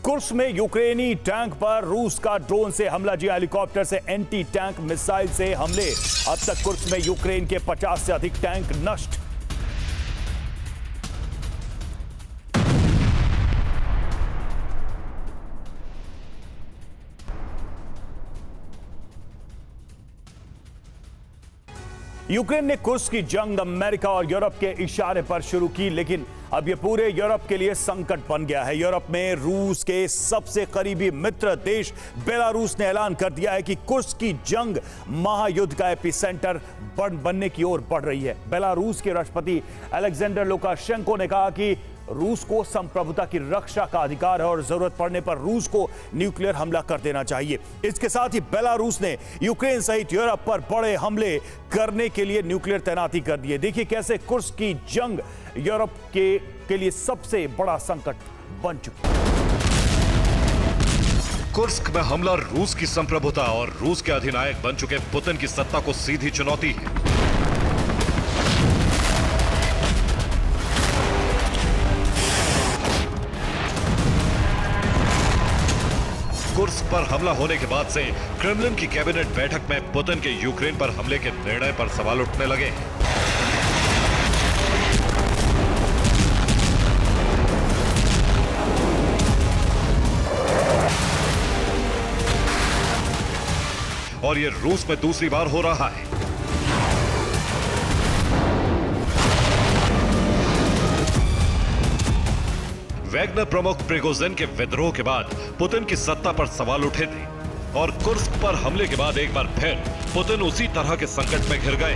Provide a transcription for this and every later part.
Kursk में यूक्रेनी tank पर रूस का ड्रोन से हमला, जी हेलीकॉप्टर से एंटी टैंक मिसाइल से हमले। अब तक कुर्स्क में यूक्रेन के 50 से अधिक टैंक नष्ट। यूक्रेन ने कुर्स्क की जंग अमेरिका और यूरोप के इशारे पर शुरू की, लेकिन अब यह पूरे यूरोप के लिए संकट बन गया है। यूरोप में रूस के सबसे करीबी मित्र देश बेलारूस ने ऐलान कर दिया है कि कुर्स्क की जंग महायुद्ध का एपिसेंटर बनने की ओर बढ़ रही है। बेलारूस के राष्ट्रपति अलेक्जेंडर लुकाशेंको ने कहा कि रूस को संप्रभुता की रक्षा का अधिकार है और जरूरत पड़ने पर रूस को न्यूक्लियर हमला कर देना चाहिए। इसके साथ ही बेलारूस ने यूक्रेन सहित यूरोप पर बड़े हमले करने के लिए न्यूक्लियर तैनाती कर दी है। देखिए कैसे कुर्स्क की जंग यूरोप के लिए सबसे बड़ा संकट बन चुकी है। कुर्स्क में हमला रूस की संप्रभुता और रूस के अधिनायक बन चुके पुतिन की सत्ता को सीधी चुनौती है। कुर्स्क पर हमला होने के बाद से क्रेमलिन की कैबिनेट बैठक में पुतिन के यूक्रेन पर हमले के निर्णय पर सवाल उठने लगे। और यह रूस में दूसरी बार हो रहा है। वैगनर प्रमुख प्रिगोजिन के विद्रोह के बाद पुतिन की सत्ता पर सवाल उठे थे और कुर्स्क पर हमले के बाद एक बार फिर पुतिन उसी तरह के संकट में घिर गए।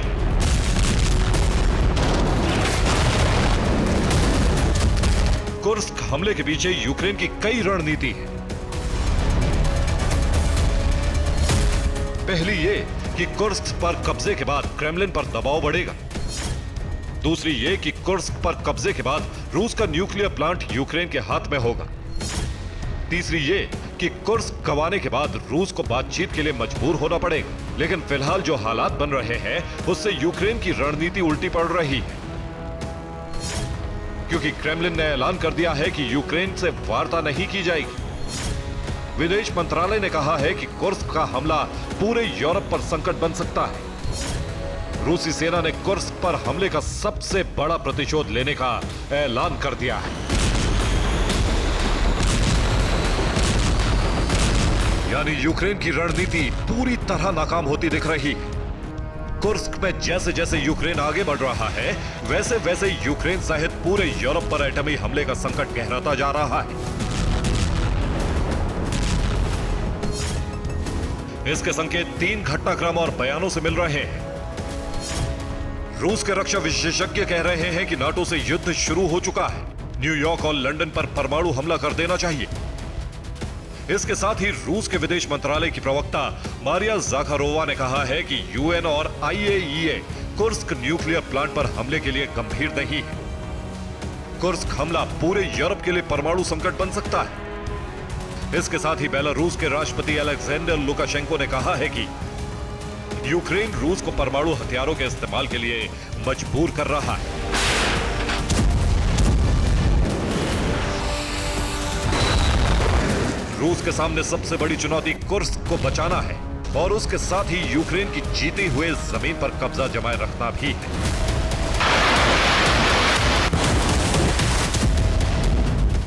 कुर्स्क हमले के पीछे यूक्रेन की कई रणनीति है। पहली ये कि कुर्स्क पर कब्जे के बाद क्रेमलिन पर दबाव बढ़ेगा। दूसरी ये कि कुर्स्क पर कब्जे के बाद रूस का न्यूक्लियर प्लांट यूक्रेन के हाथ में होगा। तीसरी ये कि कुर्स्क गंवाने के बाद रूस को बातचीत के लिए मजबूर होना पड़ेगा। लेकिन फिलहाल जो हालात बन रहे हैं उससे यूक्रेन की रणनीति उल्टी पड़ रही है, क्योंकि क्रेमलिन ने ऐलान कर दिया है कि यूक्रेन से वार्ता नहीं की जाएगी। विदेश मंत्रालय ने कहा है कि कुर्स्क का हमला पूरे यूरोप पर संकट बन सकता है। रूसी सेना ने कुर्स्क पर हमले का सबसे बड़ा प्रतिशोध लेने का ऐलान कर दिया है। यानी यूक्रेन की रणनीति पूरी तरह नाकाम होती दिख रही है। कुर्स्क में जैसे जैसे यूक्रेन आगे बढ़ रहा है वैसे वैसे यूक्रेन सहित पूरे यूरोप पर एटमी हमले का संकट गहराता जा रहा है। इसके संकेत 3 घटनाक्रम और बयानों से मिल रहे हैं। रूस के रक्षा विशेषज्ञ कह रहे हैं कि नाटो से युद्ध शुरू हो चुका है, न्यूयॉर्क और लंदन पर परमाणु हमला कर देना चाहिए। इसके साथ ही रूस के विदेश मंत्रालय की प्रवक्ता मारिया जाखारोवा ने कहा है कि यूएन और आईएईए कुर्स्क न्यूक्लियर प्लांट पर हमले के लिए गंभीर नहीं है। कुर्स्क हमला पूरे यूरोप के लिए परमाणु संकट बन सकता है। इसके साथ ही बेलारूस के राष्ट्रपति अलेक्जेंडर लुकाशेंको ने कहा है कि यूक्रेन रूस को परमाणु हथियारों के इस्तेमाल के लिए मजबूर कर रहा है। रूस के सामने सबसे बड़ी चुनौती कुर्स्क को बचाना है और उसके साथ ही यूक्रेन की जीती हुए जमीन पर कब्जा जमाए रखना भी है।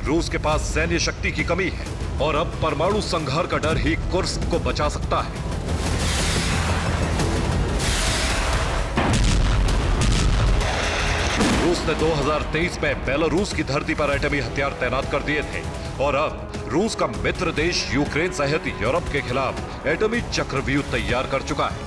रूस के पास सैन्य शक्ति की कमी है और अब परमाणु संघार का डर ही कुर्स्क को बचा सकता है। रूस ने 2023 में बेलारूस की धरती पर एटमी हथियार तैनात कर दिए थे और अब रूस का मित्र देश यूक्रेन सहित यूरोप के खिलाफ एटमी चक्रव्यूह तैयार कर चुका है।